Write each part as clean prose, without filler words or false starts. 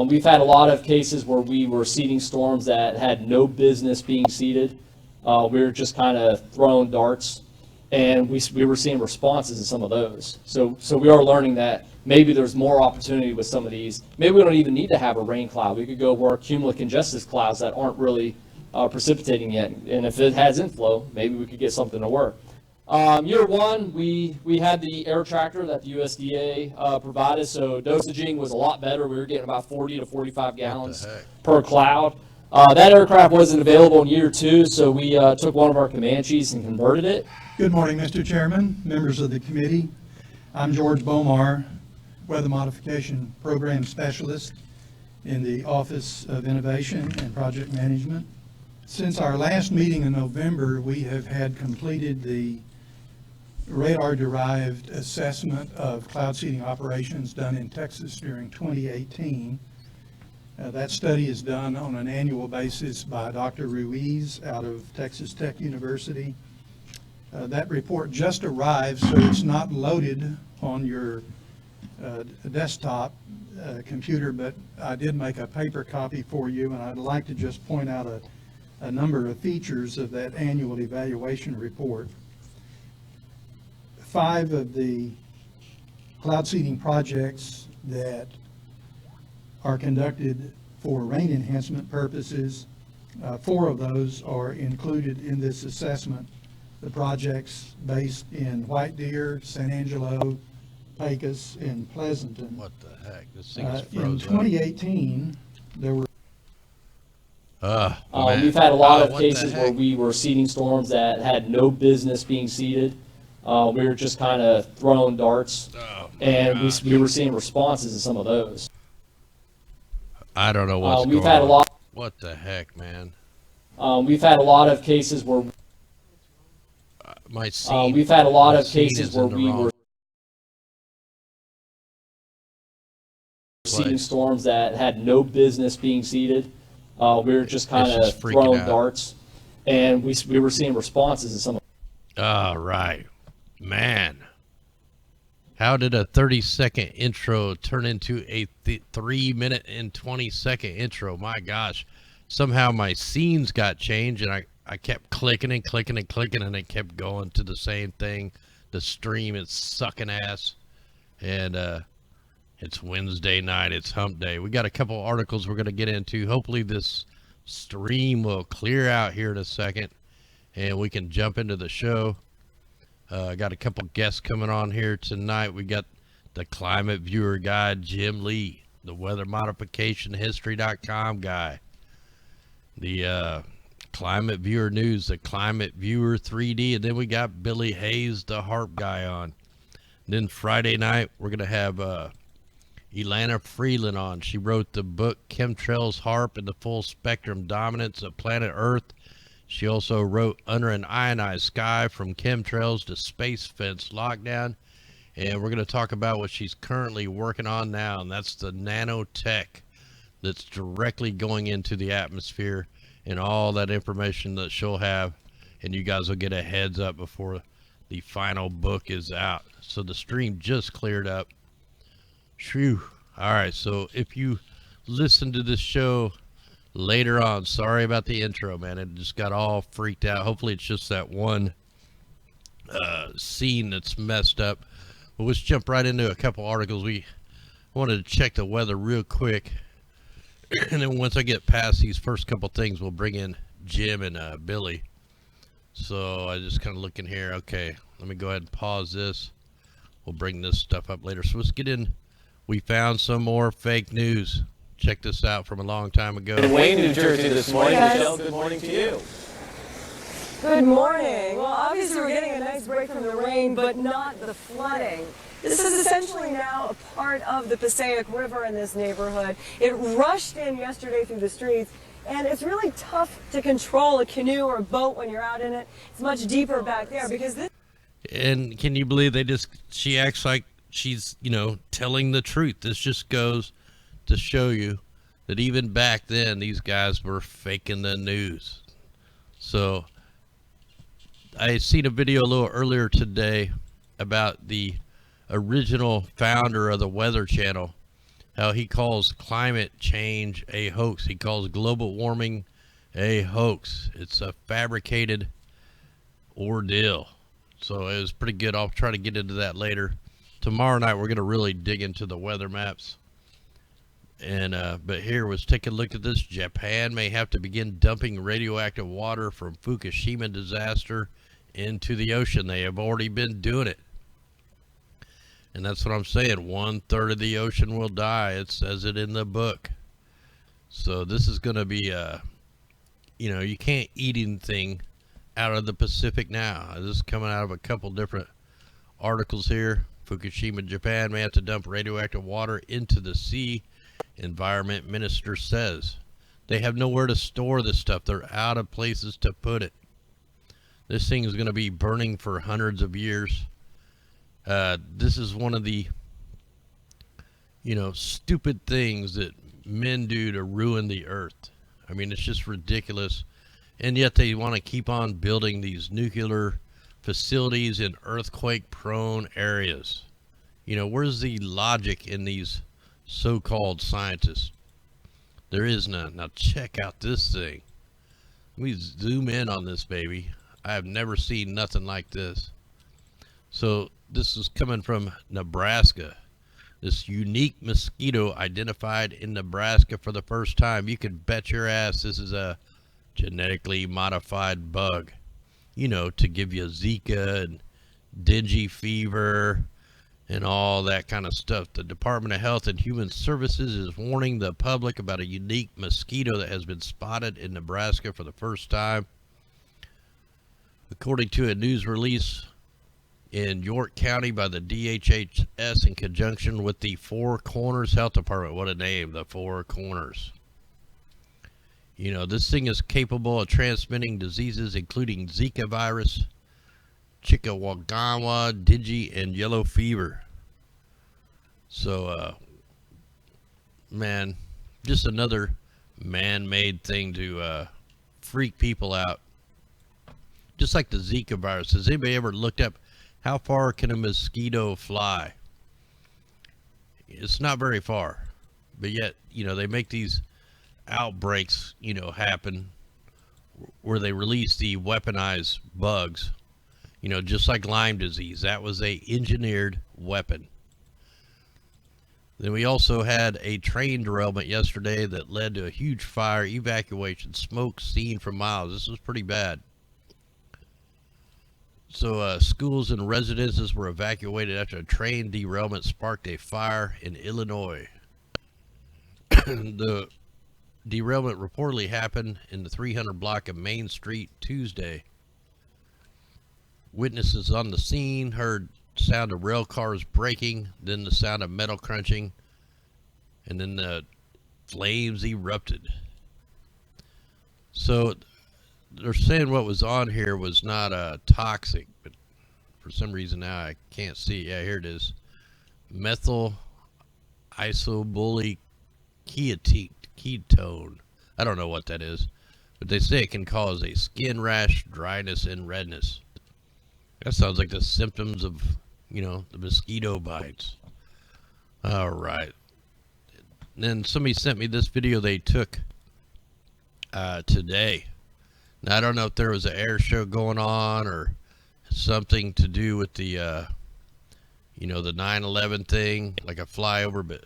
We've had a lot of cases where we were seeding storms that had no business being seeded. We were just kind of throwing darts, and we were seeing responses in some of those. So we are learning that maybe there's more opportunity with some of these. Maybe we don't even need to have a rain cloud. We could go work cumulocumulus clouds that aren't really precipitating yet. And if it has inflow, maybe we could get something to work. Year one, we had the air tractor that the USDA provided, so dosaging was a lot better. We were getting about 40 to 45 gallons per cloud. That aircraft wasn't available in year two, so we took one of our Comanches and converted it. Good morning, Mr. Chairman, members of the committee. I'm George Bomar, Weather Modification Program Specialist in the Office of Innovation and Project Management. Since our last meeting in November, we have had completed the radar-derived assessment of cloud seeding operations done in Texas during 2018. That study is done on an annual basis by Dr. Ruiz out of Texas Tech University. That report just arrived, so it's not loaded on your desktop computer, but I did make a paper copy for you, and I'd like to just point out a number of features of that annual evaluation report. 5 of the cloud seeding projects that are conducted for rain enhancement purposes, 4 of those are included in this assessment. The projects based in White Deer, San Angelo, Pecos, and Pleasanton. What the heck? This thing is in frozen. 2018, there were We've had a lot of cases where we were seeding storms that had no business being seeded. We were just kind of throwing darts, and we were seeing responses in some of those. I don't know what's we've going had a lot. on. What the heck, man? We've had a lot of cases where My scene. we've had a lot my of scene cases is where in the we wrong were seeding place. storms that had no business being seeded. We were just kind It's of just freaking throwing out. darts, and we were seeing responses in some of All right, man. How did a 30-second intro turn into a 3-minute and 20-second intro? My gosh. Somehow my scenes got changed, and I kept clicking and clicking and clicking, and it kept going to the same thing. The stream is sucking ass. And it's Wednesday night. It's hump day. We got a couple articles we're going to get into. Hopefully this stream will clear out here in a second, and we can jump into the show. Got a couple guests coming on here tonight. We got the climate viewer guy, Jim Lee, the weather modification history.com guy, the climate viewer news, the climate viewer 3D, and then we got Billy Hayes, the harp guy on. And then Friday night, we're going to have Ilana Freeland on. She wrote the book Chemtrails, Harp, and the Full Spectrum Dominance of Planet Earth. She also wrote Under an Ionized Sky, From Chemtrails to Space Fence Lockdown. And we're going to talk about what she's currently working on now, and that's the nanotech that's directly going into the atmosphere and all that information that she'll have. And you guys will get a heads up before the final book is out. So the stream just cleared up. Phew. All right, so if you listen to this show later on, sorry about the intro, man. It just got all freaked out. Hopefully it's just that one scene that's messed up. But let's jump right into a couple articles. We wanted to check the weather real quick, and then once I get past these first couple things, we'll bring in Jim and Billy. So I just kind of look in here. Okay, let me go ahead and pause this. We'll bring this stuff up later. So let's get in. We found some more fake news. Check this out from a long time ago. In Wayne, New Jersey this morning. Yes. Michelle, good morning to you. Good morning. Well, obviously we're getting a nice break from the rain, but not the flooding. This is essentially now a part of the Passaic River in this neighborhood. It rushed in yesterday through the streets, and it's really tough to control a canoe or a boat when you're out in it. It's much deeper back there because this... And can you believe she acts like she's, telling the truth. This just goes to show you that even back then, these guys were faking the news. So I seen a video a little earlier today about the original founder of the Weather Channel, how he calls climate change a hoax. He calls global warming a hoax. It's a fabricated ordeal. So it was pretty good. I'll try to get into that later. Tomorrow night we're going to really dig into the weather maps. And but here was take a look at this. Japan may have to begin dumping radioactive water from Fukushima disaster into the ocean. They have already been doing it. And that's what I'm saying. 1/3 of the ocean will die. It says it in the book. So this is going to be, you know, you can't eat anything out of the Pacific now. This is coming out of a couple different articles here. Fukushima, Japan may have to dump radioactive water into the sea. Environment minister says they have nowhere to store this stuff. They're out of places to put it. This thing is going to be burning for hundreds of years. This is one of the, you know, stupid things that men do to ruin the earth. I mean, it's just ridiculous. And yet they want to keep on building these nuclear facilities in earthquake-prone areas. You know, where's the logic in these so-called scientists? There is none. Now check out this thing. Let me zoom in on this baby. I have never seen nothing like this. So this is coming from Nebraska. This unique mosquito identified in Nebraska for the first time. You can bet your ass this is a genetically modified bug. You know, to give you Zika and dengue fever and all that kind of stuff. The Department of Health and Human Services is warning the public about a unique mosquito that has been spotted in Nebraska for the first time. According to a news release in York County by the DHHS in conjunction with the Four Corners Health Department. What a name, the Four Corners. You know, this thing is capable of transmitting diseases including Zika virus, Chikungunya, dengue, and yellow fever. So, man, just another man-made thing to freak people out. Just like the Zika virus. Has anybody ever looked up how far can a mosquito fly? It's not very far. But yet, you know, they make these outbreaks, you know, happen where they release the weaponized bugs. You know, just like Lyme disease. That was a engineered weapon. Then we also had a train derailment yesterday that led to a huge fire, evacuation, smoke seen for miles. This was pretty bad. So schools and residences were evacuated after a train derailment sparked a fire in Illinois. The derailment reportedly happened in the 300 block of Main Street Tuesday. Witnesses on the scene heard sound of rail cars braking, then the sound of metal crunching, and then the flames erupted. So they're saying what was on here was not toxic, but for some reason now I can't see. Yeah, here it is. Methyl isobutyl ketone. I don't know what that is, but they say it can cause a skin rash, dryness, and redness. That sounds like the symptoms of, you know, the mosquito bites. All right. Then somebody sent me this video they took today. Now, I don't know if there was an air show going on or something to do with the, you know, the 9/11 thing, like a flyover, but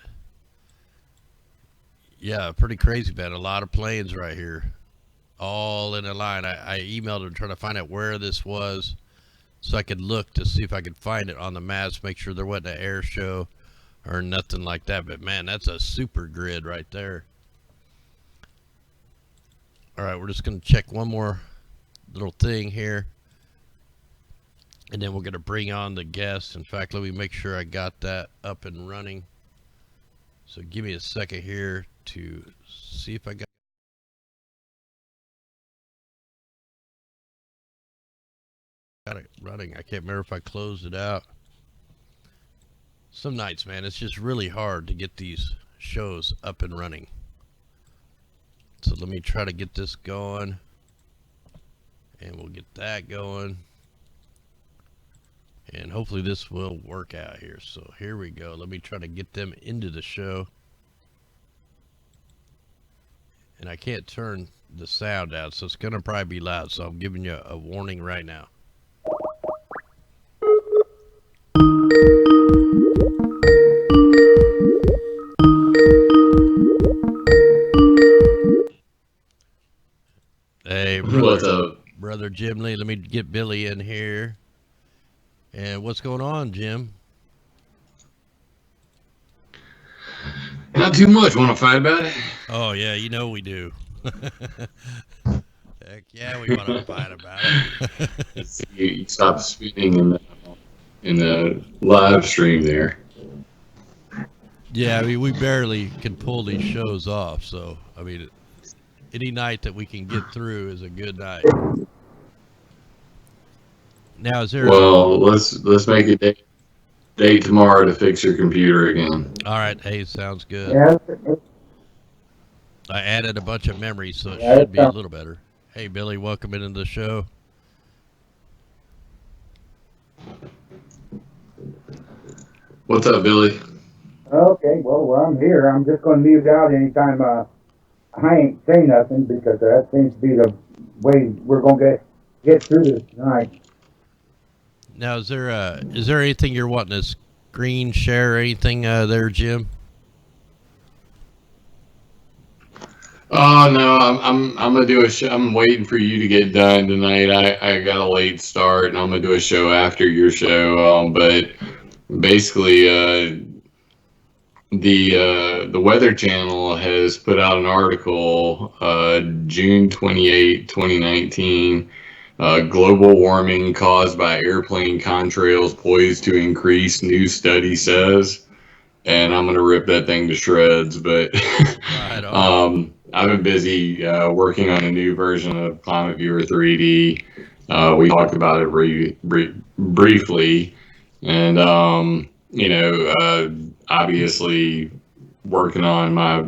yeah, pretty crazy, man. A lot of planes right here, all in a line. I emailed them trying to find out where this was so I could look to see if I could find it on the maps, make sure there wasn't an air show or nothing like that. But man, that's a super grid right there. All right, we're just going to check one more little thing here, and then we're going to bring on the guests. In fact, let me make sure I got that up and running. So give me a second here to see if I got it running. I can't remember if I closed it out. Some nights, man, it's just really hard to get these shows up and running. So let me try to get this going, and we'll get that going, and hopefully this will work out here. So here we go. Let me try to get them into the show. and I can't turn the sound out, so it's going to probably be loud. So I'm giving you a warning right now. Hey, What's up? Brother Jim Lee. Let me get Billy in here. And what's going on, Jim? Not too much. Want to fight about it? Oh yeah, you know we do. Heck yeah, we want to fight about it. You stopped spinning in the live stream there. Yeah, I mean we barely can pull these shows off. So I mean, any night that we can get through is a good night. Now, is there? Well, let's make a date tomorrow to fix your computer again. All right. Hey, sounds good. Yeah, I added a bunch of memory, so it Yeah, should be a it's- little better. Hey, Billy, welcome into the show. What's up, Billy? okay, well, I'm here. I'm just going to mute out anytime I ain't saying nothing because that seems to be the way we're going to get through this tonight. Now, is there anything you're wanting to screen share or anything there, Jim? Oh no, I'm gonna do a show. I'm waiting for you to get done tonight. I got a late start, and I'm gonna do a show after your show. But basically, the Weather Channel has put out an article, June 28, 2019. Global warming caused by airplane contrails poised to increase, new study says. And I'm gonna rip that thing to shreds. But Right on. I've been busy working on a new version of Climate Viewer 3D. We talked about it briefly, and obviously working on my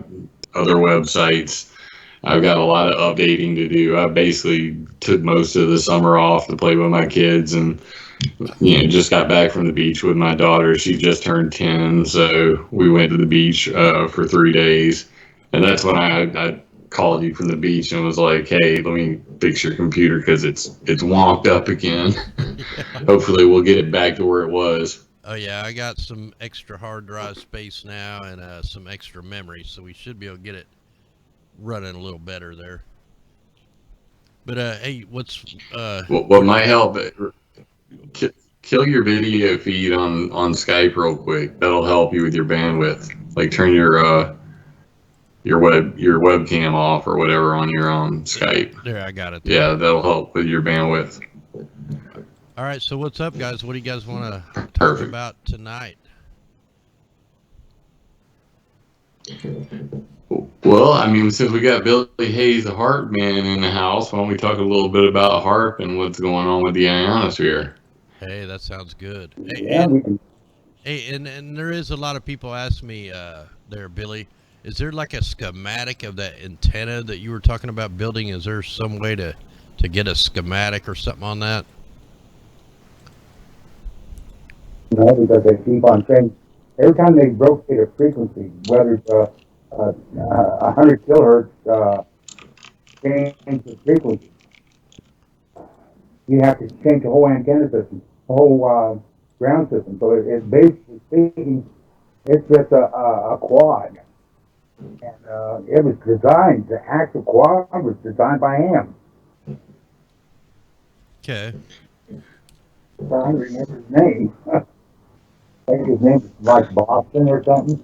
other websites. I've got a lot of updating to do. I basically took most of the summer off to play with my kids, and just got back from the beach with my daughter. She just turned 10, so we went to the beach for 3 days. And that's when I called you from the beach and was like, hey, let me fix your computer because it's wonked up again. Hopefully we'll get it back to where it was. Oh yeah, I got some extra hard drive space now and some extra memory, so we should be able to get it running a little better there. But hey, what's What might help? Kill your video feed on Skype real quick. That'll help you with your bandwidth. Like turn your webcam off or whatever on your Skype. there? I got it. Yeah, that'll help with your bandwidth. All right, so what's up, guys? What do you guys want to talk Perfect. about tonight? Well, I mean, since we got Billy Hayes, the Hart man, in the house, why don't we talk a little bit about Hart and what's going on with the ionosphere? Hey, that sounds good. Hey, Yeah, we can. Hey, and there is a lot of people ask me there, Billy, is there like a schematic of that antenna that you were talking about building? Is there some way to get a schematic or something on that? Because they keep on saying every time they rotate a frequency, whether it's 100 kilohertz change the frequency, you have to change the whole antenna system, the whole ground system. So it's basically speaking, it's just a quad, and it was designed. The actual quad was designed by him. Okay. I'm trying to remember his name. I think his name is like Boston or something.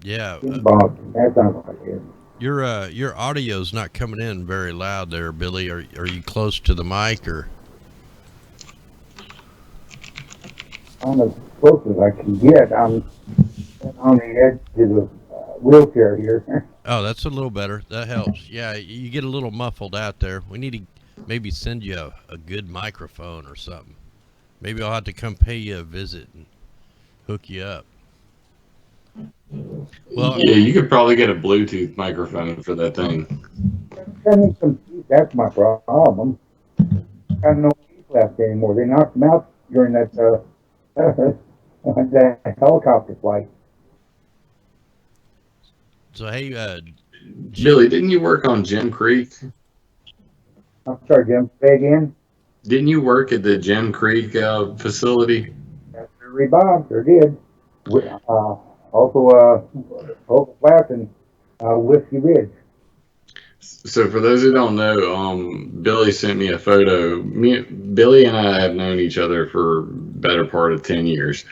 Yeah. Boston. That sounds like it. Your audio's not coming in very loud there, Billy. Are you close to the mic or? I'm as close as I can get. I'm on the edge of the wheelchair here. Oh, that's a little better. That helps. Yeah, you get a little muffled out there. We need to maybe send you a good microphone or something. Maybe I'll have to come pay you a visit and hook you up. Well, Yeah, you could probably get a Bluetooth microphone for that thing. Sending some teeth, that's my problem. I have no teeth left anymore. They knocked them out during that that helicopter flight. so hey, Billy, didn't you work on Gem Creek? I'm sorry, Jim, say again? Didn't you work at the Gem Creek facility? That's Sir Bob, sure did. Also, Oak Flat and, Whiskey Ridge. So for those who don't know, Billy sent me a photo. Billy and I have known each other for better part of 10 years.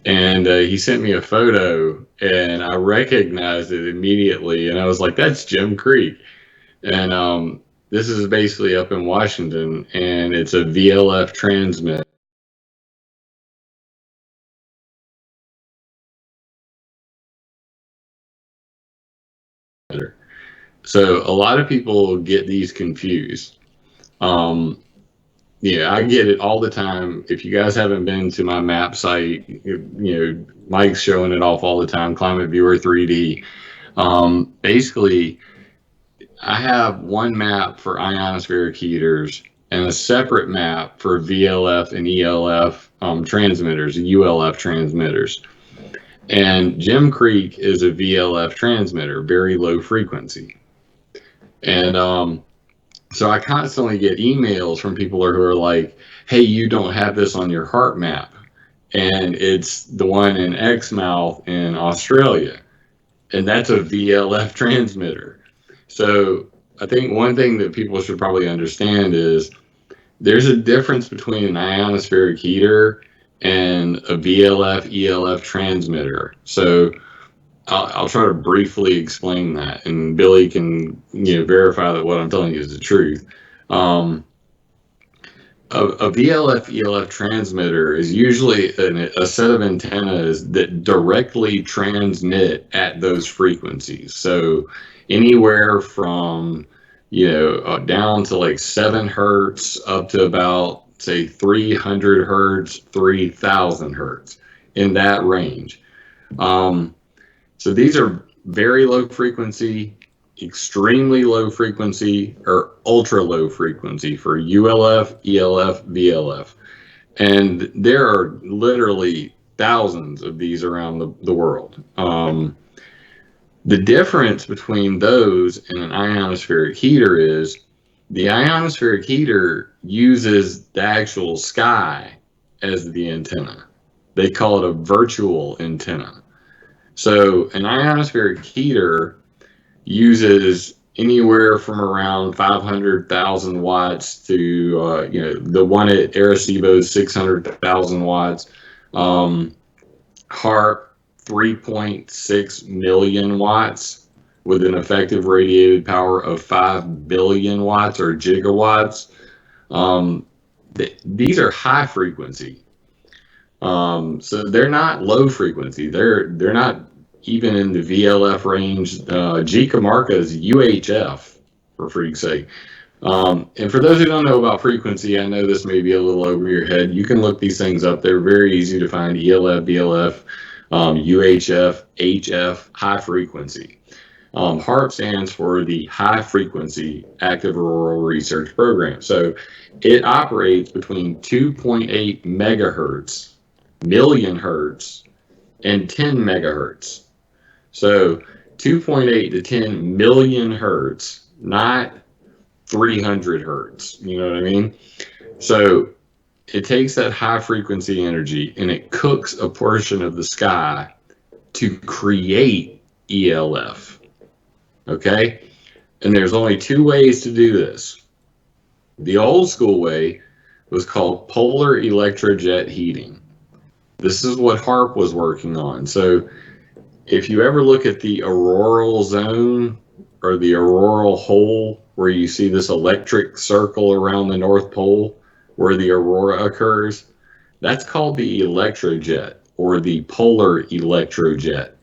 And he sent me a photo and I recognized it immediately. And I was like, that's Gem Creek. And this is basically up in Washington and it's a VLF transmitter. So a lot of people get these confused. Yeah, I get it all the time. If you guys haven't been to my map site, Mike's showing it off all the time, Climate Viewer 3D. Basically, I have one map for ionospheric heaters and a separate map for VLF and ELF transmitters, ULF transmitters. And Gem Creek is a VLF transmitter, very low frequency. And so I constantly get emails from people who are like, hey, you don't have this on your Hart map. And it's the one in Exmouth in Australia. And that's a VLF transmitter. So I think one thing that people should probably understand is there's a difference between an ionospheric heater and a VLF, ELF transmitter. So I'll try to briefly explain that, and Billy can verify that what I'm telling you is the truth. A VLF ELF transmitter is usually a set of antennas that directly transmit at those frequencies. So anywhere from down to like 7 hertz up to about say 300 hertz, 3000 hertz, in that range. So these are very low frequency, extremely low frequency, or ultra low frequency for ULF, ELF, VLF. And there are literally thousands of these around the world. The difference between those and an ionospheric heater is the ionospheric heater uses the actual sky as the antenna. They call it a virtual antenna. So an ionospheric heater uses anywhere from around 500,000 watts to, the one at Arecibo is 600,000 watts. Hart, 3.6 million watts with an effective radiated power of 5 billion watts or gigawatts. These are high frequency. So they're not low frequency. They're not even in the VLF range. G Camarca is UHF, for freak's sake. And for those who don't know about frequency, I know this may be a little over your head. You can look these things up. They're very easy to find. ELF, VLF, UHF, HF, high frequency. HARP stands for the High Frequency Active Auroral Research Program. So it operates between 2.8 megahertz, million hertz, and 10 megahertz. So 2.8 to 10 million hertz, not 300 hertz. You know what I mean? So it takes that high frequency energy and it cooks a portion of the sky to create ELF. Okay? And there's only 2 ways to do this. The old school way was called polar electrojet heating. This is what HARP was working on. So if you ever look at the auroral zone or the auroral hole where you see this electric circle around the North Pole where the aurora occurs, that's called the electrojet or the polar electrojet.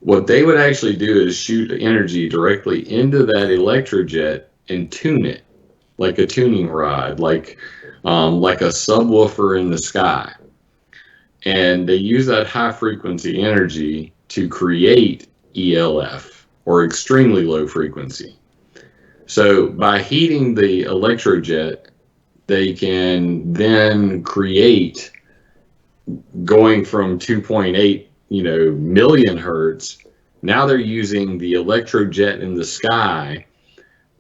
What they would actually do is shoot energy directly into that electrojet and tune it like a tuning rod, like a subwoofer in the sky. And they use that high frequency energy to create ELF, or extremely low frequency. So by heating the electrojet, they can then create, going from 2.8 million hertz, Now they're using the electrojet in the sky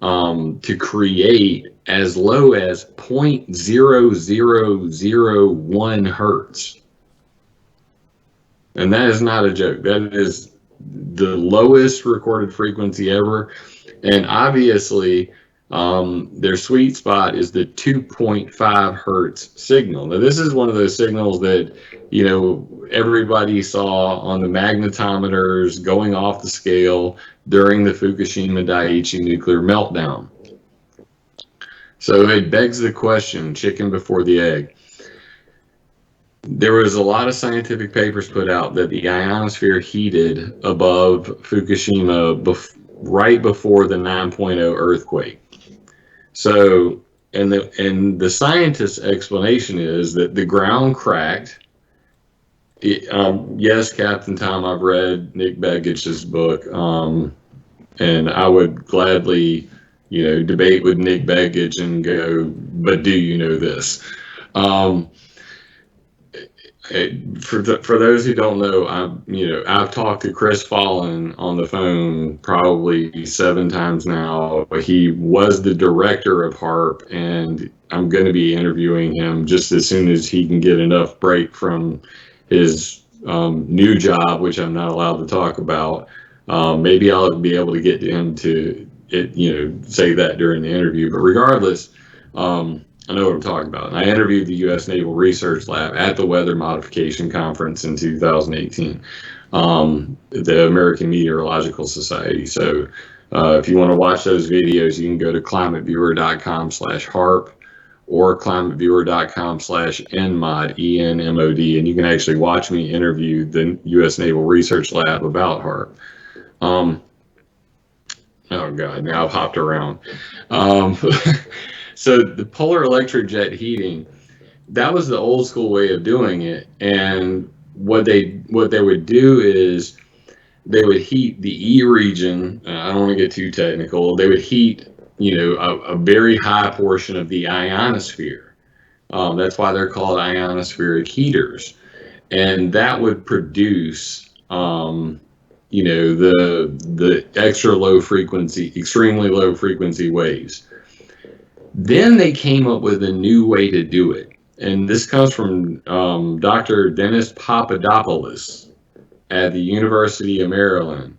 to create as low as 0.0001 hertz. And that is not a joke. That is the lowest recorded frequency ever. And obviously, their sweet spot is the 2.5 hertz signal. Now, this is one of those signals that, you know, everybody saw on the magnetometers going off the scale during the Fukushima Daiichi nuclear meltdown. So it begs the question, chicken before the egg. There was a lot of scientific papers put out that the ionosphere heated above Fukushima right before the 9.0 earthquake. So, and the scientist's explanation is that the ground cracked. Yes, Captain Tom, I've read Nick Begich's book, and I would gladly, you know, debate with Nick Begich and go, but do you know this? For those who don't know, I've talked to Chris Fallon on the phone probably 7 times now. He was the director of HARP, and I'm going to be interviewing him just as soon as he can get enough break from his new job, which I'm not allowed to talk about. Maybe I'll be able to get to him to say that during the interview. But regardless, I know what I'm talking about. And I interviewed the U.S. Naval Research Lab at the Weather Modification Conference in 2018, the American Meteorological Society. So if you want to watch those videos, you can go to climateviewer.com/HARP or climateviewer.com/NMOD, ENMOD, and you can actually watch me interview the U.S. Naval Research Lab about HARP. Oh, God, now I've hopped around. So the polar electrojet heating, that was the old school way of doing it. And what they would do is they would heat the E region. I don't want to get too technical. They would heat, a very high portion of the ionosphere. That's why they're called ionospheric heaters. And that would produce, the extra low frequency, extremely low frequency waves. Then they came up with a new way to do it. And this comes from Dr. Dennis Papadopoulos at the University of Maryland.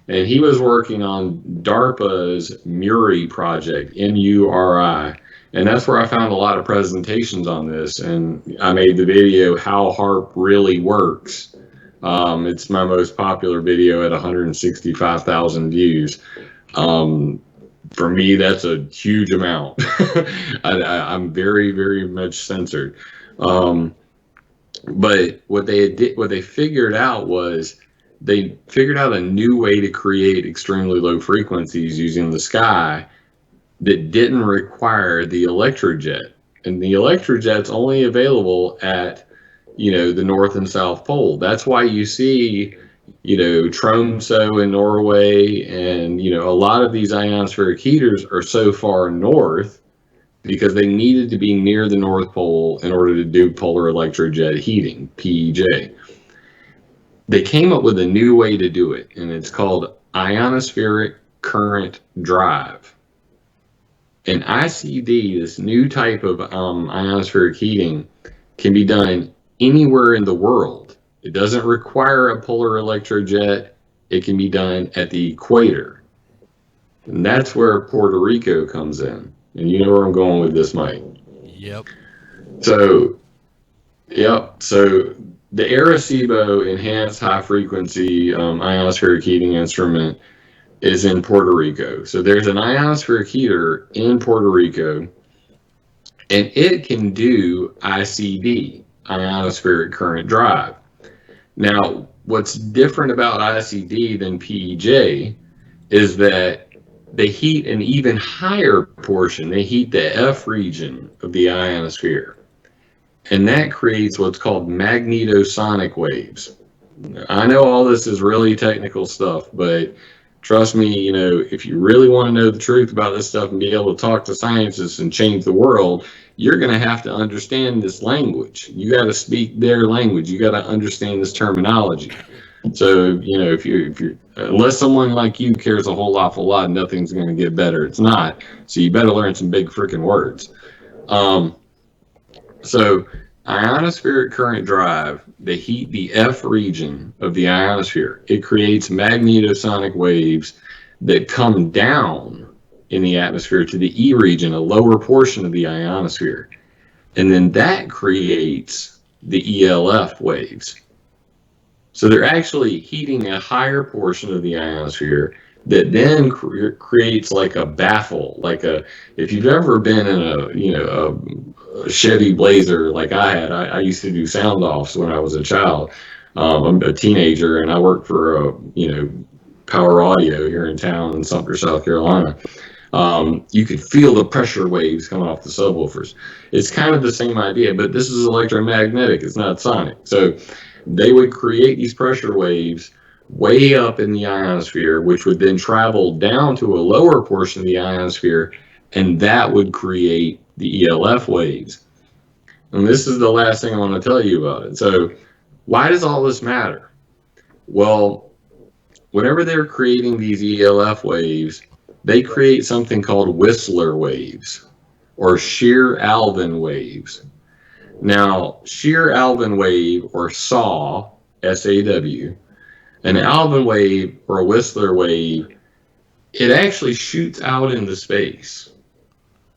And he was working on DARPA's MURI project, M-U-R-I. And that's where I found a lot of presentations on this. And I made the video, How HARP Really Works. It's my most popular video at 165,000 views. For me, that's a huge amount. I'm very, very much censored. But what they figured out was they figured out a new way to create extremely low frequencies using the sky that didn't require the electrojet. And the electrojet's only available at, the North and South Pole. That's why you see Tromsø in Norway, and a lot of these ionospheric heaters are so far north because they needed to be near the North Pole in order to do polar electrojet heating, PEJ. They came up with a new way to do it, and it's called ionospheric current drive. And ICD, this new type of ionospheric heating, can be done anywhere in the world. It doesn't require a polar electrojet. It can be done at the equator. And that's where Puerto Rico comes in. And you know where I'm going with this, Mike. Yep. So the Arecibo Enhanced High Frequency Ionospheric Heating Instrument is in Puerto Rico. So there's an ionospheric heater in Puerto Rico, and it can do ICD, ionospheric current drive. Now, what's different about ICD than PEJ is that they heat an even higher portion. They heat the F region of the ionosphere. And that creates what's called magnetosonic waves. I know all this is really technical stuff, but trust me, if you really want to know the truth about this stuff and be able to talk to scientists and change the world, you're going to have to understand this language. You got to speak their language. You got to understand this terminology. So, if you're unless someone like you cares a whole awful lot, nothing's going to get better. It's not. So you better learn some big freaking words. So ionospheric current drive, they heat the F region of the ionosphere. It creates magnetosonic waves that come down in the atmosphere to the E region, a lower portion of the ionosphere. And then that creates the ELF waves. So they're actually heating a higher portion of the ionosphere that then creates like a baffle, if you've ever been in a Chevy Blazer like I had. I used to do sound offs when I was a child. I'm a teenager, and I worked for Power Audio here in town in Sumter, South Carolina. You could feel the pressure waves coming off the subwoofers. It's kind of the same idea, but this is electromagnetic. It's not sonic. So they would create these pressure waves way up in the ionosphere, which would then travel down to a lower portion of the ionosphere, and that would create the ELF waves. And this is the last thing I want to tell you about it. So why does all this matter? Well, whenever they're creating these ELF waves, they create something called Whistler waves or shear Alvin waves. Now, shear Alvin wave, or SAW, SAW, an Alvin wave or a Whistler wave, it actually shoots out into space,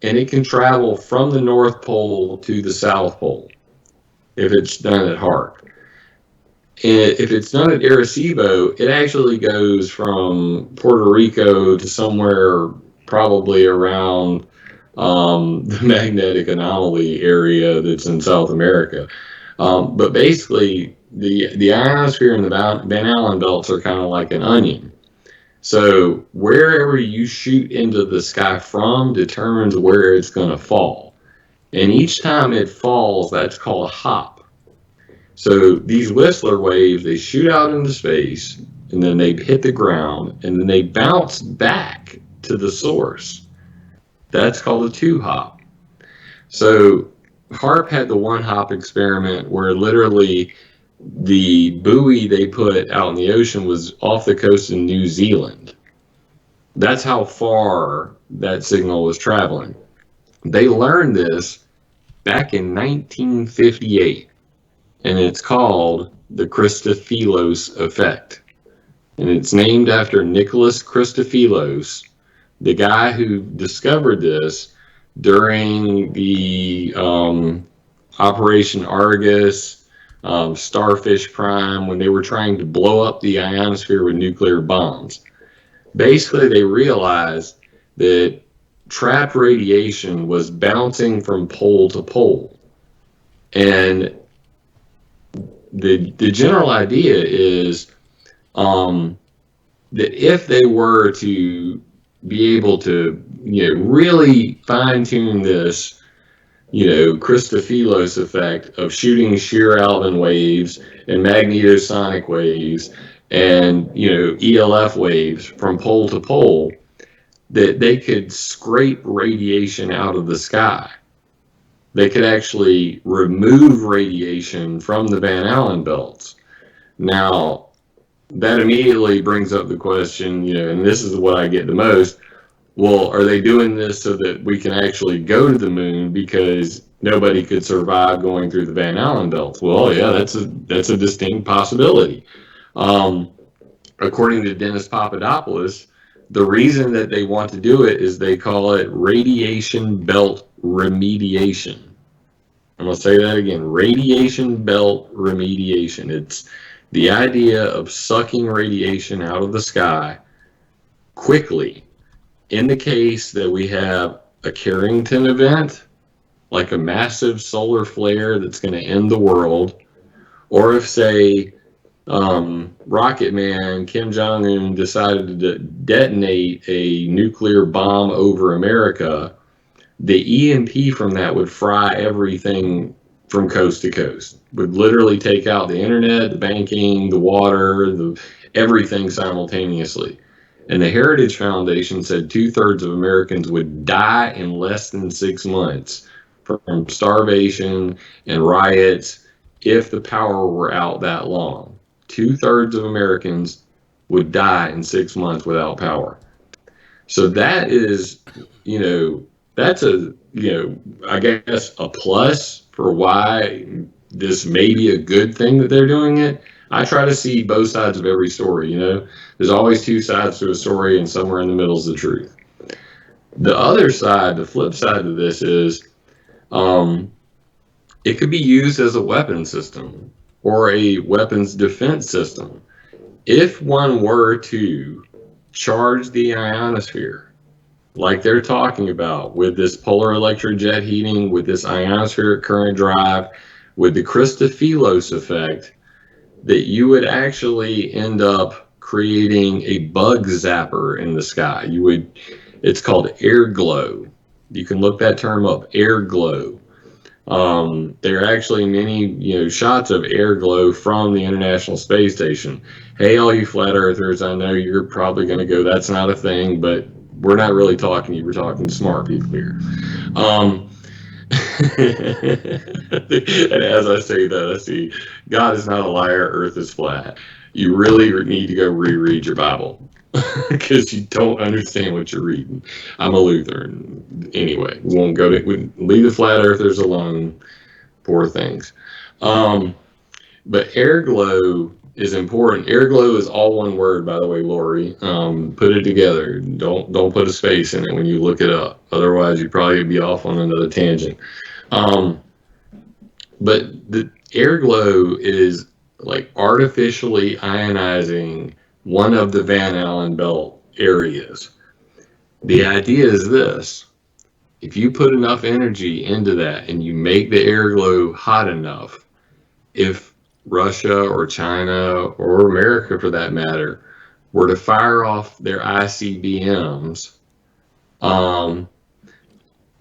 and it can travel from the North Pole to the South Pole if it's done at Hart. And if it's done at Arecibo, it actually goes from Puerto Rico to somewhere probably around the magnetic anomaly area that's in South America. But basically, the ionosphere and the Van Allen belts are kind of like an onion. So wherever you shoot into the sky from determines where it's going to fall. And each time it falls, that's called a hop. So these Whistler waves, they shoot out into space, and then they hit the ground, and then they bounce back to the source. That's called a two-hop. So HARP had the one-hop experiment where literally the buoy they put out in the ocean was off the coast of New Zealand. That's how far that signal was traveling. They learned this back in 1958, and it's called the Christofilos effect. And it's named after Nicholas Christofilos, the guy who discovered this during the Operation Argus, Starfish Prime, when they were trying to blow up the ionosphere with nuclear bombs. Basically, they realized that trapped radiation was bouncing from pole to pole. And the general idea is that if they were to be able to really fine-tune this Christofilos effect of shooting shear Alvin waves and magnetosonic waves and ELF waves from pole to pole, that they could scrape radiation out of the sky. They could actually remove radiation from the Van Allen belts. Now, that immediately brings up the question, and this is what I get the most. Well, are they doing this so that we can actually go to the moon because nobody could survive going through the Van Allen belts? Well, yeah, that's a distinct possibility. According to Dennis Papadopoulos, the reason that they want to do it is they call it radiation belt remediation. I'm going to say that again, radiation belt remediation. It's the idea of sucking radiation out of the sky quickly. In the case that we have a Carrington event, like a massive solar flare that's going to end the world, or if, say, Rocket Man Kim Jong-un decided to detonate a nuclear bomb over America, the EMP from that would fry everything from coast to coast. Would literally take out the internet, the banking, the water, everything simultaneously. And the Heritage Foundation said 2/3 of Americans would die in less than 6 months from starvation and riots if the power were out that long. 2/3 of Americans would die in 6 months without power. So that is, that's I guess a plus for why this may be a good thing that they're doing it. I try to see both sides of every story, There's always two sides to a story, and somewhere in the middle is the truth. The other side, the flip side of this is, it could be used as a weapon system or a weapons defense system. If one were to charge the ionosphere, like they're talking about with this polar electric jet heating, with this ionospheric current drive, with the Christofilos effect, that you would actually end up creating a bug zapper in the sky. It's called air glow. You can look that term up, air glow. There are actually many, shots of air glow from the International Space Station. Hey, all you flat earthers, I know you're probably going to go, that's not a thing, but we're not really talking to you. We're talking to smart people here. And as I say that, I see God is not a liar, earth is flat. You really need to go reread your Bible because you don't understand what you're reading. I'm a Lutheran. Anyway, we won't go to, leave the flat earthers alone. Poor things. But air glow is important. Air glow is all one word, by the way, Lori. Put it together. Don't put a space in it when you look it up. Otherwise, you'd probably be off on another tangent. But the air glow is like artificially ionizing one of the Van Allen belt areas. The idea is this: if you put enough energy into that and you make the air glow hot enough, if Russia or China or America for that matter were to fire off their ICBMs, that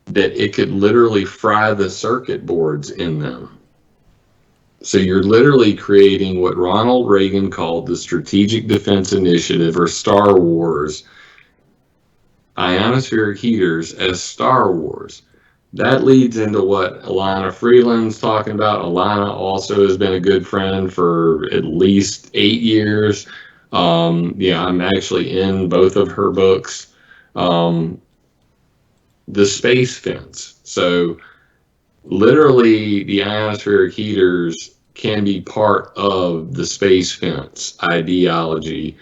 it could literally fry the circuit boards in them. So you're literally creating what Ronald Reagan called the Strategic Defense Initiative, or Star Wars, ionospheric heaters as Star Wars. That leads into what Alana Freeland's talking about. Alana also has been a good friend for at least 8 years. I'm actually in both of her books. The space fence. So literally the ionospheric heaters can be part of the space fence ideology,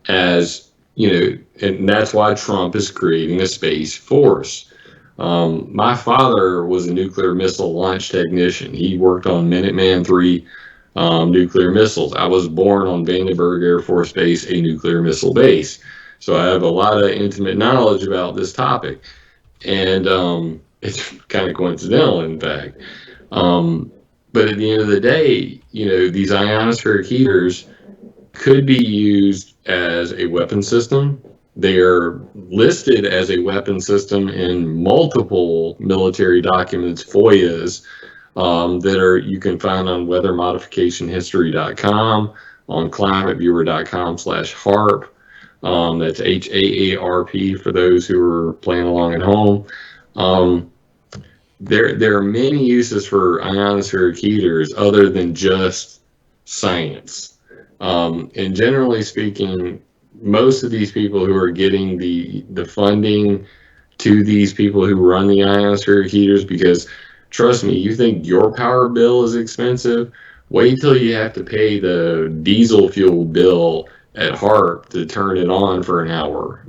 as and that's why Trump is creating a space force. My father was a nuclear missile launch technician. He worked on Minuteman III nuclear missiles. I was born on Vandenberg Air Force Base, a nuclear missile base. So I have a lot of intimate knowledge about this topic. And it's kind of coincidental, in fact. But at the end of the day, these ionospheric heaters could be used as a weapon system. They are listed as a weapon system in multiple military documents, FOIAs, you can find on weathermodificationhistory.com, on climateviewer.com/HARP. That's HAARP for those who are playing along at home. There are many uses for ionospheric heaters other than just science. And generally speaking, most of these people who are getting the funding to these people who run the ionospheric heaters, because trust me, you think your power bill is expensive? Wait till you have to pay the diesel fuel bill at Hart to turn it on for an hour.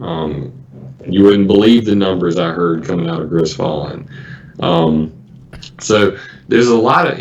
You wouldn't believe the numbers I heard coming out of Grisfallen. So there's a lot of,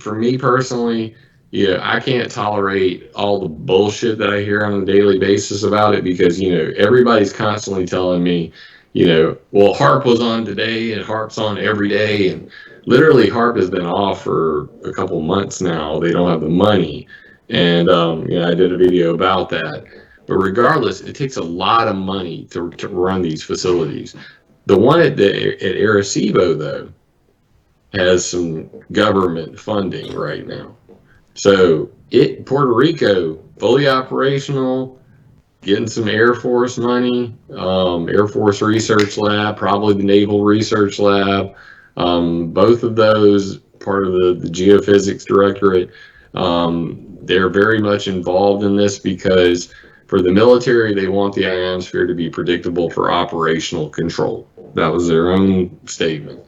for me personally, I can't tolerate all the bullshit that I hear on a daily basis about it, because, everybody's constantly telling me, well, HARP was on today and HARP's on every day. And literally HARP has been off for a couple months now. They don't have the money. And, I did a video about that. But regardless, it takes a lot of money to run these facilities. The one at Arecibo, though, has some government funding right now. So Puerto Rico, fully operational, getting some Air Force money, Air Force Research Lab, probably the Naval Research Lab. Both of those, part of the Geophysics Directorate. They're very much involved in this because For the military, they want the ionosphere to be predictable for operational control. That was their own statement.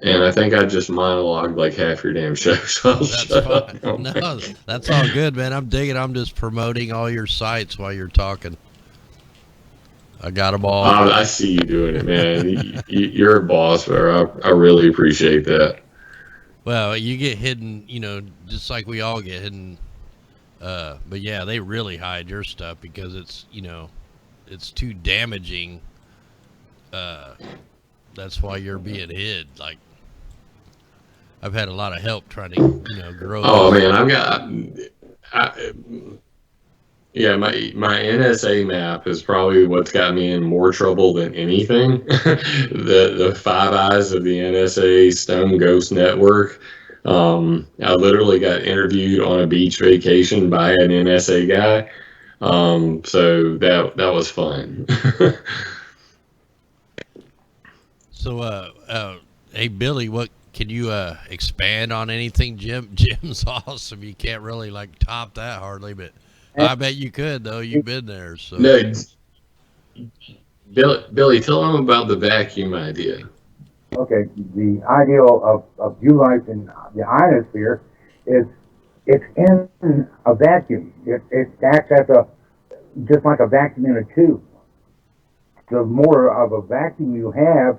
And I think I just monologued like half your damn show, so I'll That's shut up. fine. No, that's all good, man. I'm digging. I'm just promoting all your sites while you're talking. I got them all. I see you doing it, man. You're a boss, man. I really appreciate that. Well, you get hidden, you know, just like we all get hidden. But yeah, they really hide your stuff because it's, you know, it's too damaging. That's why you're being hid. Like, I've had a lot of help trying to, you know, grow. Oh this. man, yeah, my NSA map is probably what's got me in more trouble than anything. The Five Eyes of the NSA Stone Ghost Network. I literally got interviewed on a beach vacation by an NSA guy. So that was fun. So, hey Billy, what can you expand on anything? Jim's awesome. You can't really like top that hardly, but I bet you could though. You've been there, so. No, Billy, tell them about the vacuum idea. Okay, the ideal of utilizing the ionosphere is it's in a vacuum. It acts as just like a vacuum in a tube. The more of a vacuum you have,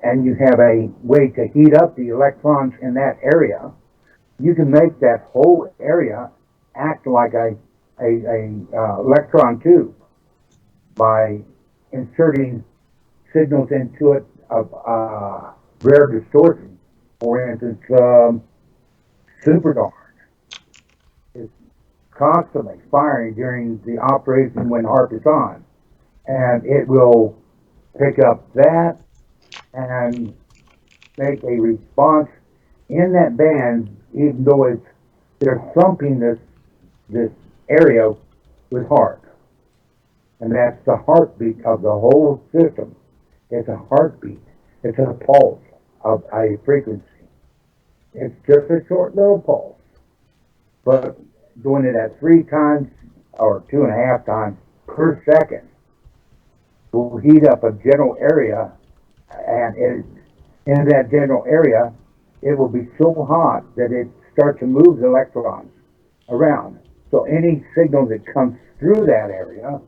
and you have a way to heat up the electrons in that area, you can make that whole area act like a electron tube by inserting signals into it of rare distortion. For instance, superdarn is constantly firing during the operation when Hart is on, and it will pick up that and make a response in that band, even though they're thumping this area with Hart. And that's the heartbeat of the whole system. It's a heartbeat. It's a pulse of a frequency. It's just a short little pulse. But doing it at 3 times or 2.5 times per second will heat up a general area, and in that general area, it will be so hot that it starts to move the electrons around. So any signal that comes through that area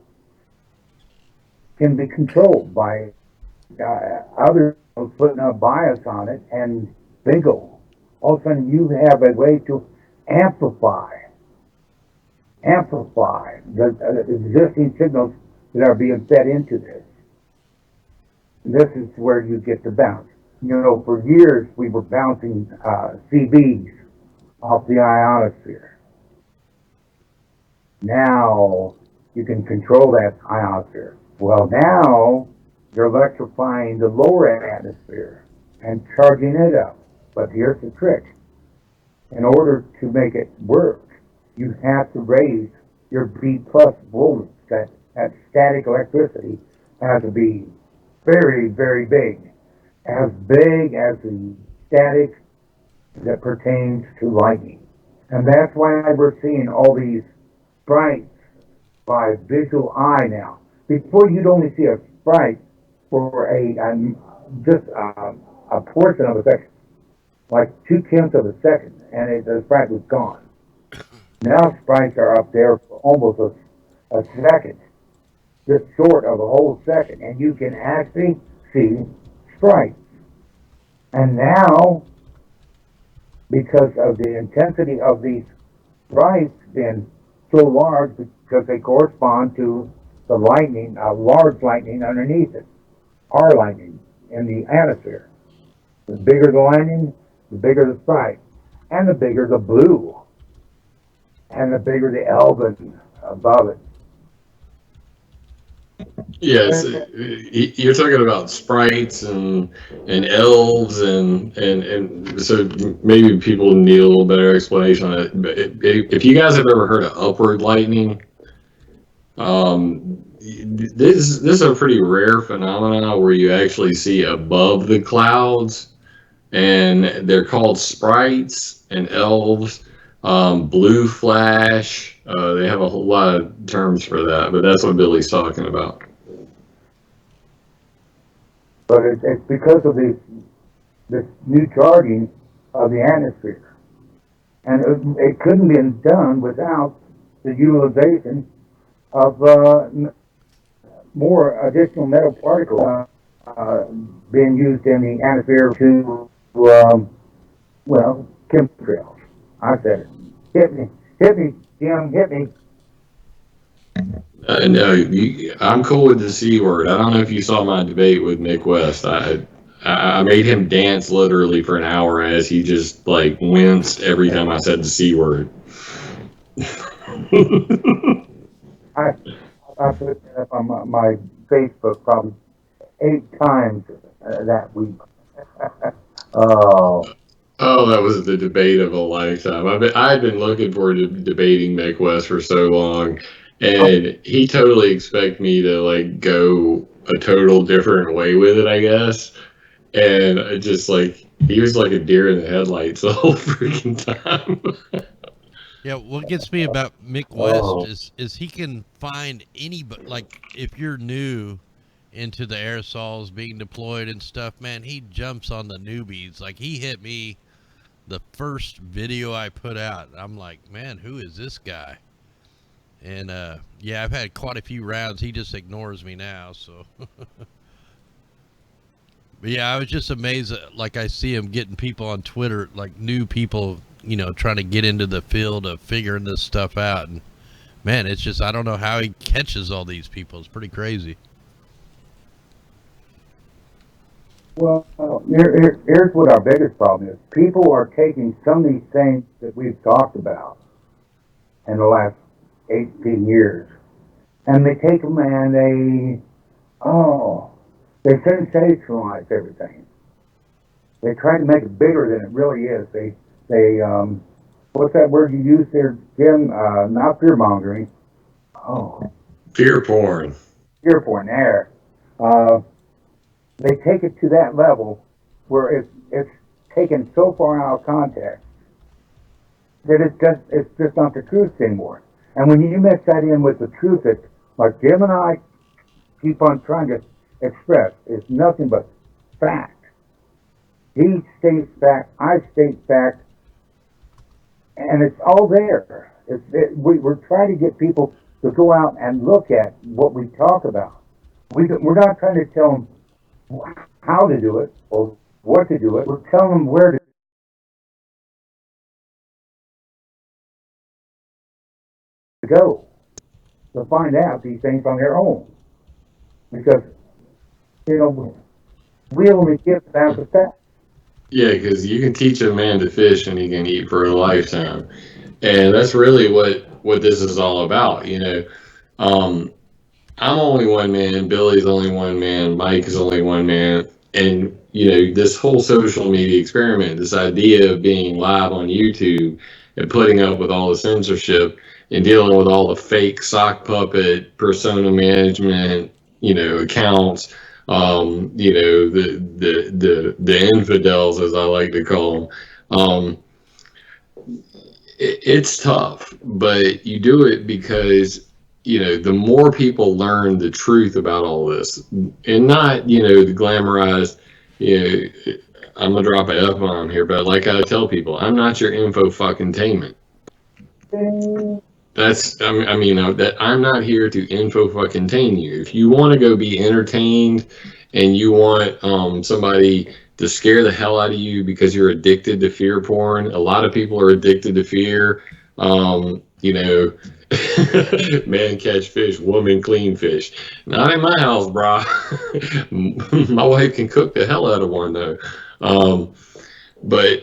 can be controlled by others putting a bias on it, and bingo, all of a sudden you have a way to amplify the existing signals that are being fed into this. This is where you get the bounce. You know, for years we were bouncing CBs off the ionosphere. Now you can control that ionosphere. Well, now you're electrifying the lower atmosphere and charging it up. But here's the trick. In order to make it work, you have to raise your B plus voltage. That static electricity has to be very, very big. As big as the static that pertains to lightning. And that's why we're seeing all these sprites by visual eye now. Before, you'd only see a sprite for just a portion of a second, like 0.2 of a second, and the sprite was gone. Now sprites are up there for almost a second, just short of a whole second, and you can actually see sprites. And now, because of the intensity of these sprites being so large, because they correspond to the lightning, large lightning underneath it, our lightning in the atmosphere. The bigger the lightning, the bigger the sprite, and the bigger the blue, and the bigger the Elvin above it. Yes, you're talking about sprites and elves and so maybe people need a little better explanation on it. But if you guys have ever heard of upward lightning, this is a pretty rare phenomenon where you actually see above the clouds, and they're called sprites and elves. Blue flash They have a whole lot of terms for that, but that's what Billy's talking about. But it's because of this new charging of the atmosphere. And it couldn't be done without the utilization of more additional metal particles being used in the atmosphere to, chemtrails. I said it. Hit me, Jim, hit me. No, I'm cool with the C word. I don't know if you saw my debate with Nick West. I made him dance literally for an hour as he just like winced every time I said the C word. I put it up on my Facebook probably 8 times that week. Oh. Oh, that was the debate of a lifetime. I'd been looking forward to debating Nick West for so long, and he totally expected me to like go a total different way with it, I guess. And it just like he was like a deer in the headlights the whole freaking time. Yeah, what gets me about Mick West is he can find anybody. Like if you're new into the aerosols being deployed and stuff, man, he jumps on the newbies. Like he hit me the first video I put out. I'm like, man, who is this guy? And yeah, I've had quite a few rounds. He just ignores me now. So, but yeah, I was just amazed. Like I see him getting people on Twitter, like new people, you know, trying to get into the field of figuring this stuff out. And man, it's just I don't know how he catches all these people. It's pretty crazy. Well, here's what our biggest problem is. People are taking some of these things that we've talked about in the last 18 years, and they take them and they sensationalize everything. They try to make it bigger than it really is. They what's that word you use there, Jim? Not fear mongering. Oh, Fear porn. fear porn. There. They take it to that level where it's taken so far out of context that it's just not the truth anymore. And when you mix that in with the truth that like Jim and I keep on trying to express, is nothing but fact. He states fact, I state fact, and it's all there. We're trying to get people to go out and look at what we talk about. We're not trying to tell them how to do it or what to do it. We're telling them where to go to find out these things on their own. Because, you know, we only give them the facts. Yeah, because you can teach a man to fish and he can eat for a lifetime, and that's really what this is all about. You know, I'm only one man, Billy's only one man, Mike is only one man, and you know this whole social media experiment, this idea of being live on YouTube and putting up with all the censorship and dealing with all the fake sock puppet persona management, you know, accounts. You know, the infidels, as I like to call them. It's tough, but you do it because, you know, the more people learn the truth about all this, and not, you know, the glamorized, you know, I'm gonna drop an F-bomb here, but like I tell people, I'm not your info fucking tainment. That's, I mean, that I'm not here to info fucking tame you. If you want to go be entertained and you want somebody to scare the hell out of you because you're addicted to fear porn, a lot of people are addicted to fear. You know, man catch fish, woman clean fish. Not in my house, brah. My wife can cook the hell out of one though. But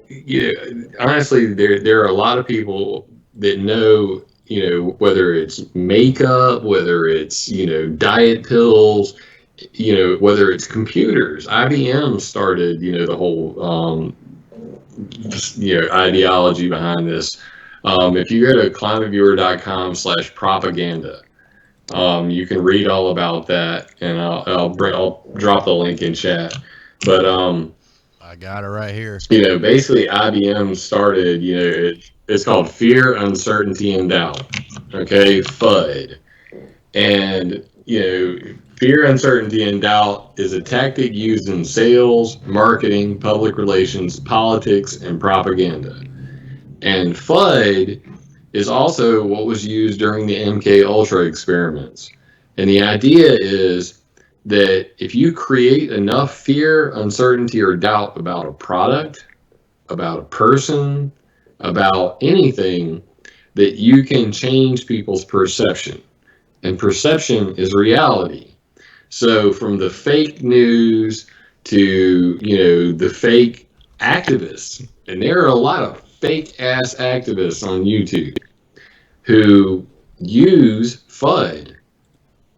yeah, honestly, there are a lot of people that know, you know, whether it's makeup, whether it's, you know, diet pills, you know, whether it's computers. IBM started, you know, the whole, you know, ideology behind this. If you go to climateviewer.com/propaganda, you can read all about that, and I'll drop the link in chat. But I I got it right here. Basically IBM started, it's called fear, uncertainty, and doubt. Okay, FUD. And, fear, uncertainty, and doubt is a tactic used in sales, marketing, public relations, politics, and propaganda. And FUD is also what was used during the MK Ultra experiments. And the idea is that if you create enough fear, uncertainty, or doubt about a product, about a person, about anything, that you can change people's perception. And perception is reality. So from the fake news to, the fake activists, and there are a lot of fake ass activists on YouTube who use FUD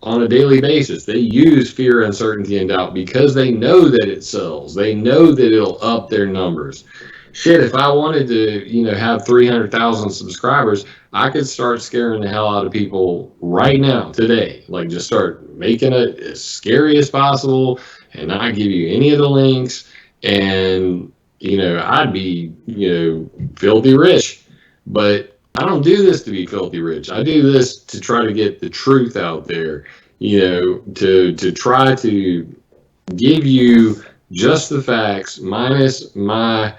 on a daily basis. They use fear, uncertainty, and doubt because they know that it sells. They know that it'll up their numbers. Shit, if I wanted to, have 300,000 subscribers, I could start scaring the hell out of people right now, today. Like, just start making it as scary as possible and not give you any of the links. And, I'd be, filthy rich. But I don't do this to be filthy rich. I do this to try to get the truth out there, to try to give you just the facts minus my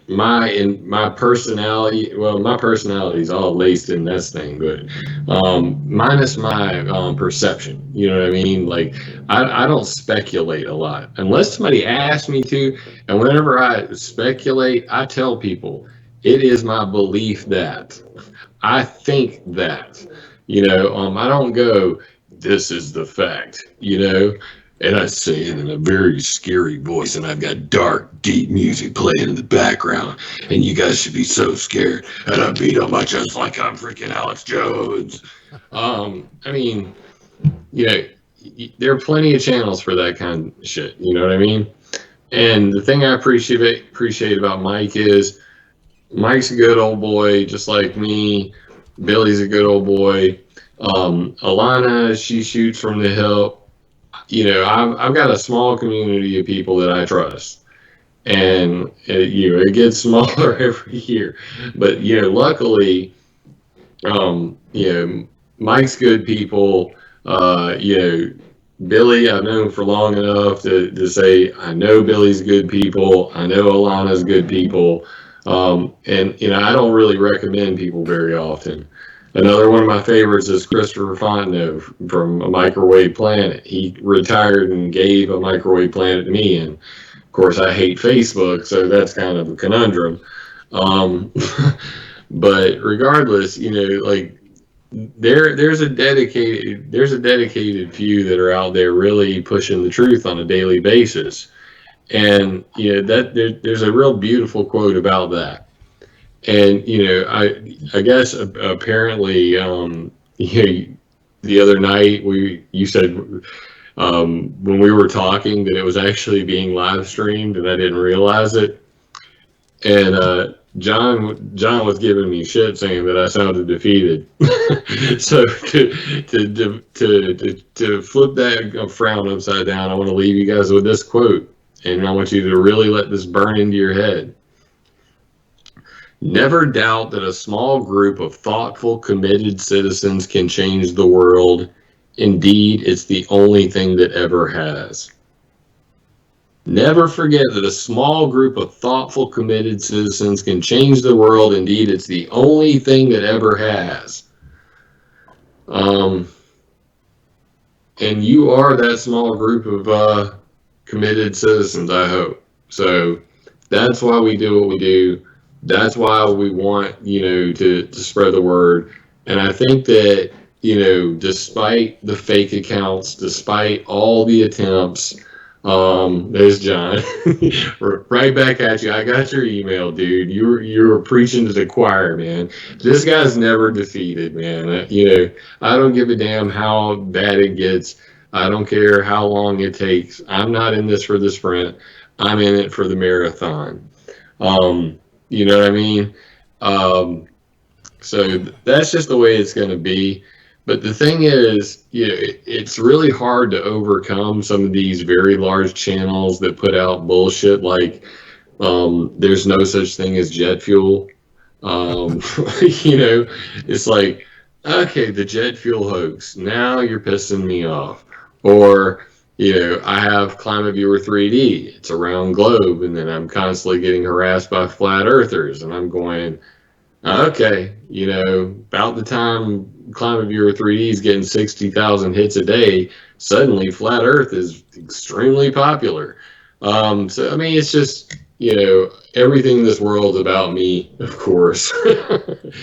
my personality. Well, my personality is all laced in this thing, but minus my perception. You know what I mean? Like, I don't speculate a lot unless somebody asks me to, and whenever I speculate, I tell people it is my belief that I think that. I don't go, this is the fact, and I say it in a very scary voice, and I've got dark, deep music playing in the background, and you guys should be so scared, and I beat on my chest like I'm freaking Alex Jones. There are plenty of channels for that kind of shit, you know what I mean? And the thing I appreciate about Mike is Mike's a good old boy, just like me. Billy's a good old boy. Alana, she shoots from the hip. I've got a small community of people that I trust, and it gets smaller every year. But luckily, Mike's good people. Billy, I've known for long enough to say I know Billy's good people. I know Alana's good people, and I don't really recommend people very often. Another one of my favorites is Christopher Fontenot from A Microwave Planet. He retired and gave A Microwave Planet to me, and of course I hate Facebook, so that's kind of a conundrum. But regardless, like there's a dedicated few that are out there really pushing the truth on a daily basis, and there's a real beautiful quote about that. And I guess apparently the other night you said when we were talking that it was actually being live streamed, and I didn't realize it. And John was giving me shit saying that I sounded defeated. So to flip that frown upside down, I want to leave you guys with this quote, and I want you to really let this burn into your head. Never doubt that a small group of thoughtful, committed citizens can change the world. Indeed, it's the only thing that ever has. Never forget that a small group of thoughtful, committed citizens can change the world. Indeed, it's the only thing that ever has. And you are that small group of committed citizens, I hope. So that's why we do what we do. That's why we want, to spread the word. And I think that, despite the fake accounts, despite all the attempts, there's John, right back at you. I got your email, dude. You were preaching to the choir, man. This guy's never defeated, man. I don't give a damn how bad it gets. I don't care how long it takes. I'm not in this for the sprint. I'm in it for the marathon. You know what I mean? So that's just the way it's going to be. But the thing is, it's really hard to overcome some of these very large channels that put out bullshit like there's no such thing as jet fuel. Um, it's like, okay, the jet fuel hoax. Now you're pissing me off. Or, I have Climate Viewer 3D. It's a round globe, and then I'm constantly getting harassed by flat earthers, and I'm going, okay, about the time Climate Viewer 3D is getting 60,000 hits a day, suddenly Flat Earth is extremely popular. So, I mean, it's just, everything in this world is about me, of course,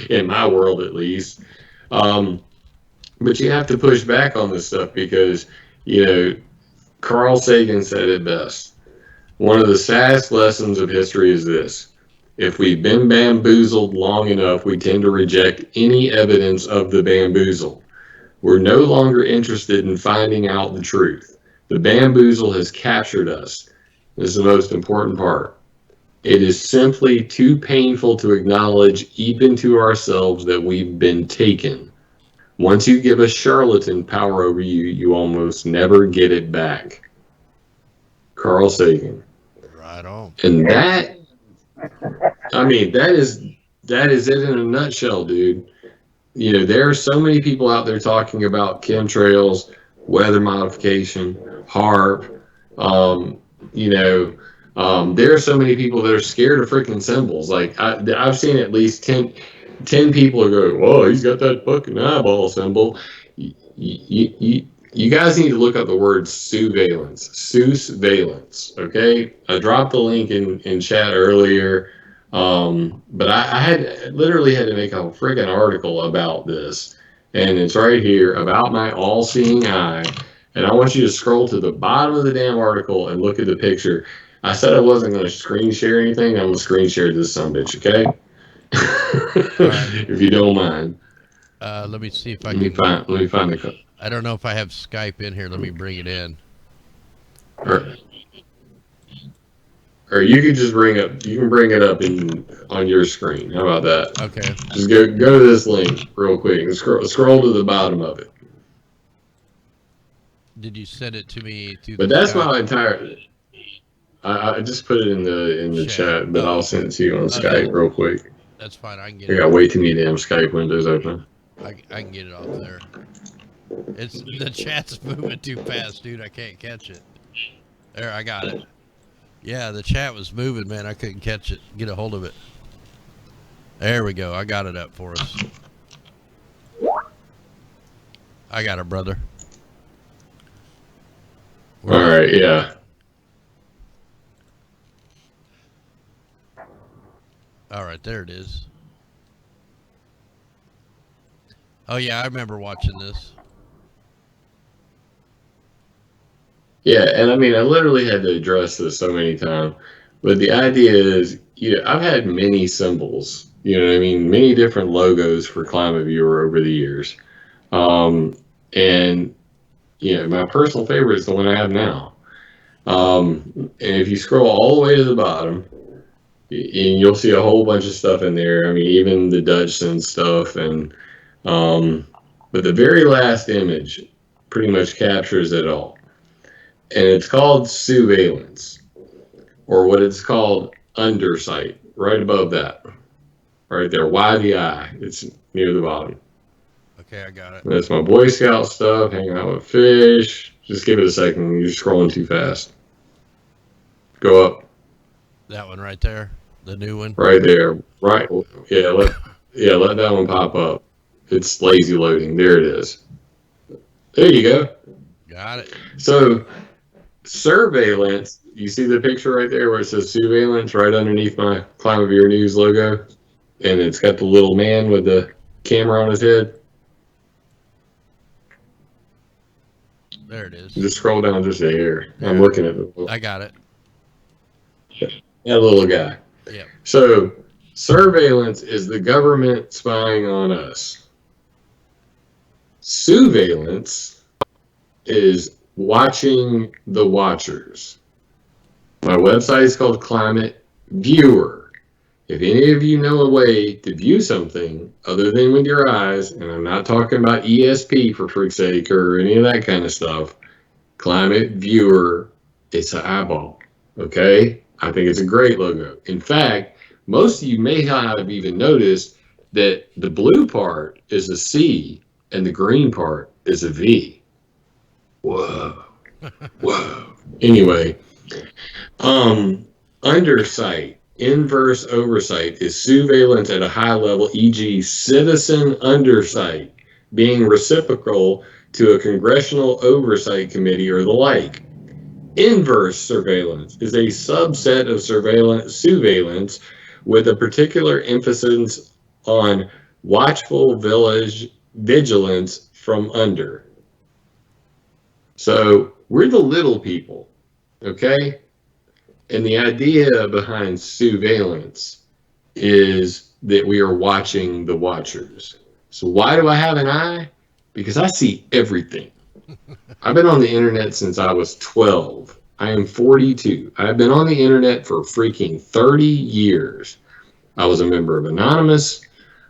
in my world at least. But you have to push back on this stuff because, Carl Sagan said it best. One of the saddest lessons of history is this. If we've been bamboozled long enough, we tend to reject any evidence of the bamboozle. We're no longer interested in finding out the truth. The bamboozle has captured us. This is the most important part. It is simply too painful to acknowledge even to ourselves that we've been taken. Once you give a charlatan power over you, you almost never get it back. Carl Sagan. Right on. And that, I mean, that is it in a nutshell, dude. There are so many people out there talking about chemtrails, weather modification, Hart. There are so many people that are scared of freaking symbols. Like I've seen at least 10 people go, "Whoa, he's got that fucking eyeball symbol." You guys need to look up the word surveillance. Okay, I dropped the link in chat earlier. But I literally had to make a friggin' article about this, and it's right here about my all-seeing eye. And I want you to scroll to the bottom of the damn article and look at the picture. I said I wasn't going to screen share anything. I'm going to screen share this sumbitch, okay? If you don't mind. Let me see if I Let me find the. I don't know if I have Skype in here. Let me bring it in. Or you could just bring it up on your screen. How about that? Okay. Just go to this link real quick and scroll to the bottom of it. Did you send it to me? But that's my entire. I just put it in the chat, but I'll send it to you on Skype real quick. That's fine. I can get I it. got way too many damn Skype windows open. I can get it off there. The chat's moving too fast, dude. I can't catch it. There, I got it. Yeah, the chat was moving, man. I couldn't catch it. Get a hold of it. There we go. I got it up for us. I got it, brother. All right, yeah. All right, there it is. Oh, yeah, I remember watching this. Yeah, and I mean, I literally had to address this so many times. But the idea is, I've had many symbols, many different logos for Climate Viewer over the years. And, my personal favorite is the one I have now. And if you scroll all the way to the bottom, and you'll see a whole bunch of stuff in there. I mean, even the Dutchson stuff. And but the very last image pretty much captures it all. And it's called surveillance, or what it's called undersight, right above that. Right there, why the eye? It's near the bottom. Okay, I got it. That's my Boy Scout stuff, hanging out with fish. Just give it a second. You're scrolling too fast. Go up. That one right there, the new one. Right there. Right. Yeah. Let that one pop up. It's lazy loading. There it is. There you go. Got it. So, surveillance. You see the picture right there where it says surveillance right underneath my Climate Viewer News logo, and it's got the little man with the camera on his head. There it is. Just scroll down just a hair. I'm looking at it. I got it. That little guy. Yep. So, surveillance is the government spying on us. Surveillance is watching the watchers. My website is called Climate Viewer. If any of you know a way to view something other than with your eyes, and I'm not talking about ESP for freak's sake or any of that kind of stuff, Climate Viewer, it's an eyeball. Okay? I think it's a great logo. In fact, most of you may not have even noticed that the blue part is a C and the green part is a V. Whoa. Whoa. Anyway, undersight, inverse oversight is surveillance at a high level, e.g., citizen undersight, being reciprocal to a congressional oversight committee or the like. Inverse surveillance is a subset of surveillance with a particular emphasis on watchful vigilance from under. So we're the little people, okay? And the idea behind surveillance is that we are watching the watchers. So why do I have an eye? Because I see everything. I've been on the internet since I was 12. I am 42. I've been on the internet for freaking 30 years. I was a member of Anonymous.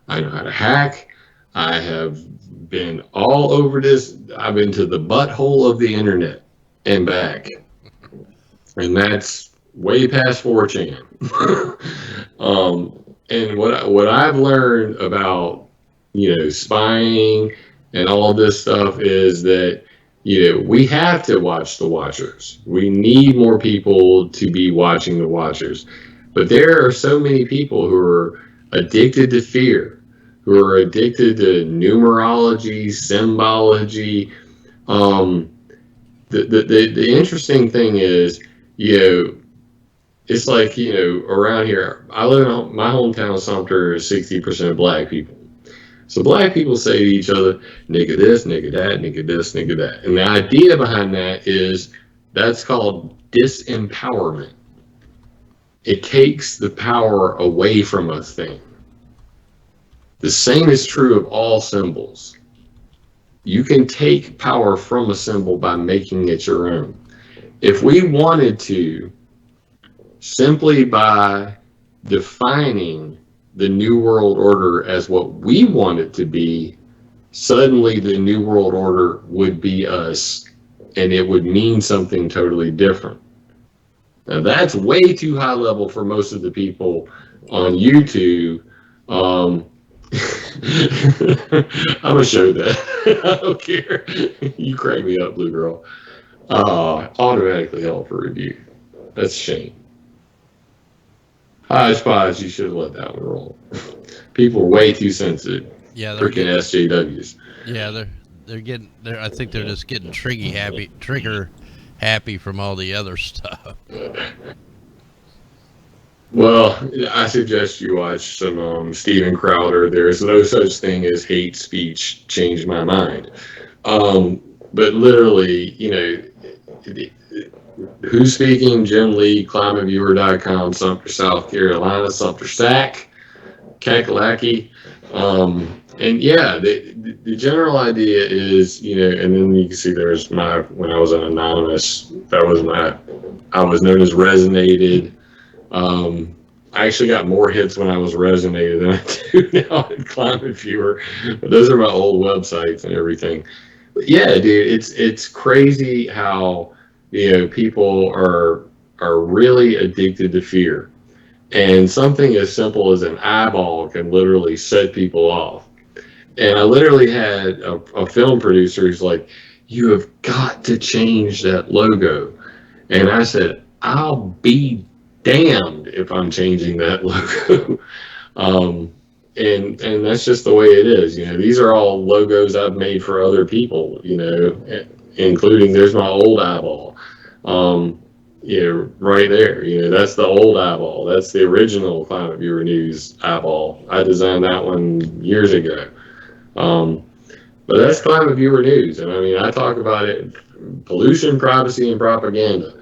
I know how to hack. I have been all over this. I've been to the butthole of the internet and back. And that's way past 4chan. And what I've learned about, spying and all this stuff is that, we have to watch the watchers. We need more people to be watching the watchers. But there are so many people who are addicted to fear, who are addicted to numerology, symbology. The interesting thing is, it's like, around here, I live in my hometown, Sumter, is 60% black people. So black people say to each other, nigga this, nigga that, nigga this, nigga that. And the idea behind that is that's called disempowerment. It takes the power away from a thing. The same is true of all symbols. You can take power from a symbol by making it your own. If we wanted to, simply by defining the New World Order as what we want it to be, suddenly the New World Order would be us, and it would mean something totally different. Now that's way too high level for most of the people on YouTube. I'm gonna show that. I don't care. You crank me up, Blue Girl. Automatically held for review. That's a shame. I suppose you should have let that one roll. People are way too sensitive. Yeah, freaking SJWs. Yeah, I think they're just getting trigger happy from all the other stuff. Well, I suggest you watch some Steven Crowder. There's no such thing as hate speech. Changed my mind. But literally, who's speaking? Jim Lee, climateviewer.com, Sumter, South Carolina, Sumter Sack, Kakalaki. And yeah, the general idea is, and then you can see there's when I was an Anonymous, I was known as Resonated. I actually got more hits when I was Resonated than I do now in Climate Viewer. But those are my old websites and everything. But yeah, dude, it's crazy how people are really addicted to fear, and something as simple as an eyeball can literally set people off. And I literally had a film producer who's like, "You have got to change that logo," and I said, "I'll be damned if I'm changing that logo." And that's just the way it is. These are all logos I've made for other people, including there's my old eyeball. Right there. That's the old eyeball. That's the original Climate Viewer News eyeball. I designed that one years ago. But that's Climate Viewer News. And I talk about it: pollution, privacy, and propaganda.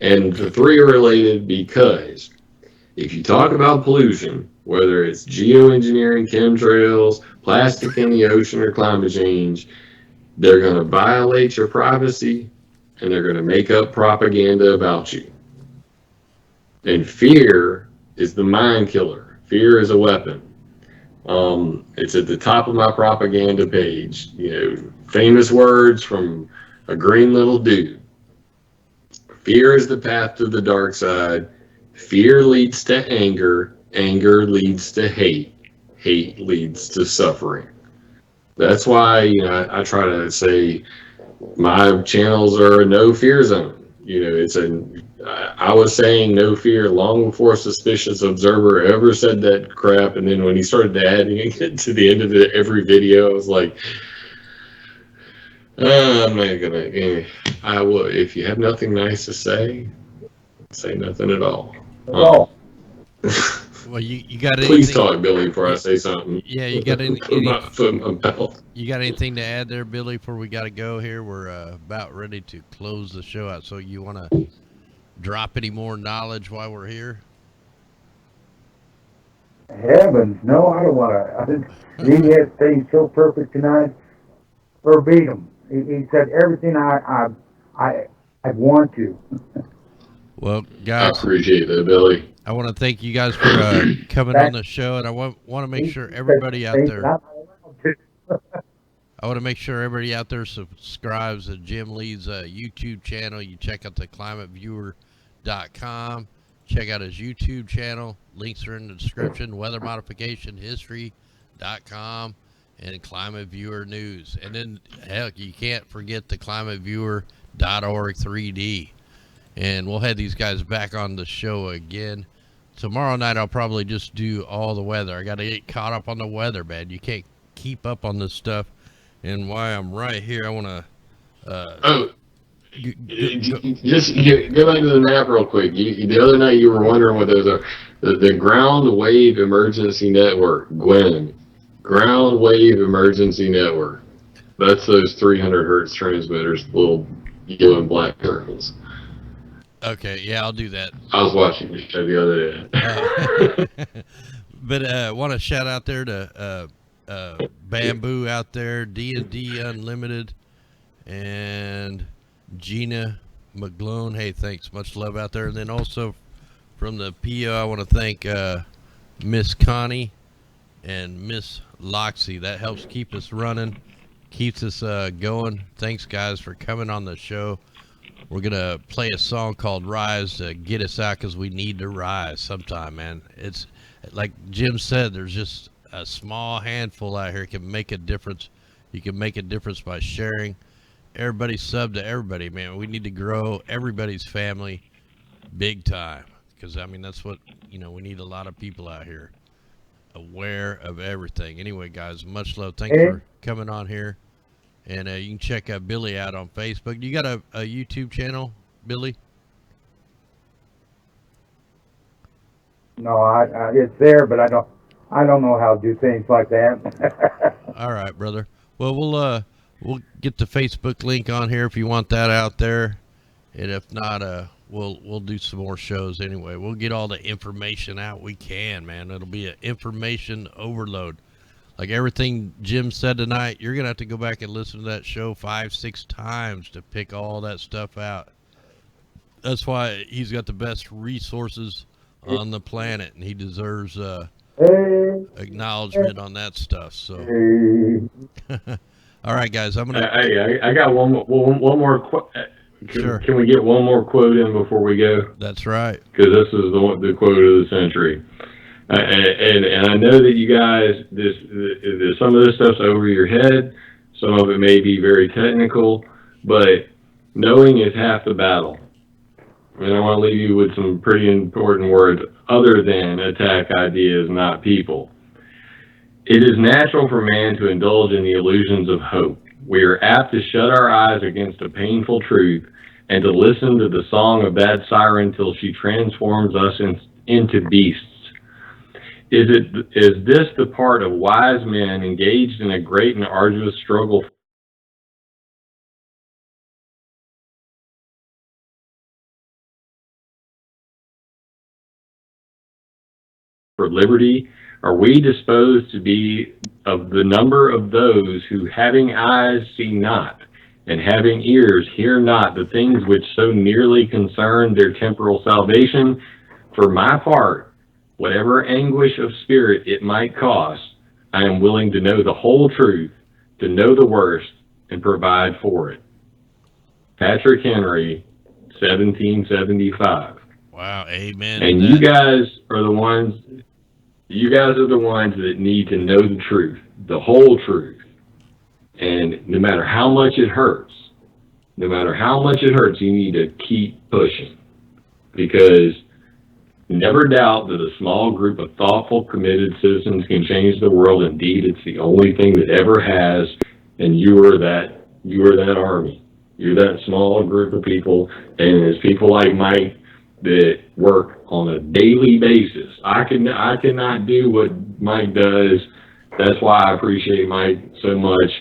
And the three are related because if you talk about pollution, whether it's geoengineering, chemtrails, plastic in the ocean, or climate change, they're going to violate your privacy, and they're going to make up propaganda about you. And fear is the mind killer. Fear is a weapon. It's at the top of my propaganda page. Famous words from a green little dude. Fear is the path to the dark side. Fear leads to anger. Anger leads to hate. Hate leads to suffering. That's why, I try to say my channels are a no fear zone. I was saying no fear long before Suspicious Observer ever said that crap. And then when he started adding it to the end of every video, I was like, I'm not gonna. I will. If you have nothing nice to say nothing at all. Oh, Well, you got Please anything? talk, Billy, before I say something. Yeah, you got any? Put my foot in my belt. You got anything to add there, Billy? Before we got to go here, we're about ready to close the show out. So you want to drop any more knowledge while we're here? heavens, no, I don't want to. He had things so perfect tonight, verbatim. He said everything I want to. Well, I guys, appreciate that, Billy. I want to thank you guys for coming on the show, and I want to make sure everybody out there. I want to make sure everybody out there subscribes to Jim Lee's YouTube channel. You check out the climateviewer.com. Check out his YouTube channel. Links are in the description. Weathermodificationhistory.com and Climate Viewer News. And then, heck, you can't forget the climateviewer.org 3D. And we'll have these guys back on the show again. Tomorrow night, I'll probably just do all the weather. I got to get caught up on the weather, man. You can't keep up on this stuff. And while I'm right here, I want to... Just go back to the map real quick. The other night you were wondering what those are. The Ground Wave Emergency Network, GWEN. Ground Wave Emergency Network. That's those 300 hertz transmitters, little yellow and black circles. Okay, yeah, I'll do that. I was watching your show the other day. But want to shout out there to Bamboo out there, D&D Unlimited, and Gina McGlone. Hey, thanks. Much love out there. And then also from the PO, I want to thank Miss Connie and Miss Loxy. That helps keep us running, keeps us going. Thanks, guys, for coming on the show. We're going to play a song called Rise to get us out because we need to rise sometime, man. It's like Jim said, there's just a small handful out here can make a difference. You can make a difference by sharing. Everybody sub to everybody, man. We need to grow everybody's family big time because, I mean, that's what, we need a lot of people out here aware of everything. Anyway, guys, much love. Thanks for coming on here. And you can check out Billy out on Facebook. You got a YouTube channel, Billy? No, it's there, but I don't know how to do things like that. All right, brother. Well, we'll get the Facebook link on here if you want that out there, and if not, we'll do some more shows anyway. We'll get all the information out we can, man. It'll be an information overload. Like everything Jim said tonight, you're gonna have to go back and listen to that show 5-6 times to pick all that stuff out. That's why he's got the best resources on the planet, and he deserves acknowledgement on that stuff. So, all right, guys, I'm gonna. I got one more. Sure. Can we get one more quote in before we go? That's right. Because this is the quote of the century. And I know that you guys, some of this stuff's over your head. Some of it may be very technical, but knowing is half the battle. And I want to leave you with some pretty important words other than attack ideas, not people. It is natural for man to indulge in the illusions of hope. We are apt to shut our eyes against a painful truth and to listen to the song of that siren till she transforms us into beasts. Is this the part of wise men engaged in a great and arduous struggle for liberty? Are we disposed to be of the number of those who, having eyes, see not, and having ears, hear not the things which so nearly concern their temporal salvation? For my part, whatever anguish of spirit it might cost, I am willing to know the whole truth, to know the worst, and provide for it. Patrick Henry, 1775. Wow, amen. to And that. you guys are the ones that need to know the truth, the whole truth. And no matter how much it hurts, you need to keep pushing. Because never doubt that a small group of thoughtful, committed citizens can change the world. Indeed, it's the only thing that ever has, and you are that army. You're that small group of people, and it's people like Mike that work on a daily basis. I cannot do what Mike does. That's why I appreciate Mike so much.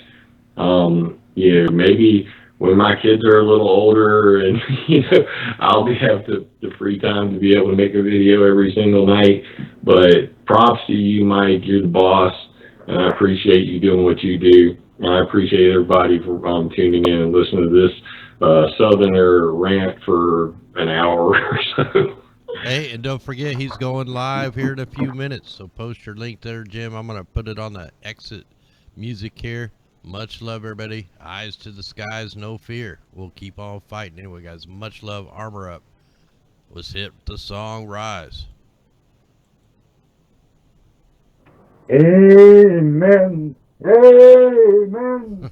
Maybe when my kids are a little older and, I'll have the free time to be able to make a video every single night. But props to you, Mike. You're the boss, and I appreciate you doing what you do. And I appreciate everybody for tuning in and listening to this Southerner rant for an hour or so. Hey, and don't forget, he's going live here in a few minutes. So post your link there, Jim. I'm going to put it on the exit music here. Much love, everybody. Eyes to the skies, no fear. We'll keep on fighting. Anyway, guys, much love. Armor up. Let's hit the song Rise. Amen. Amen.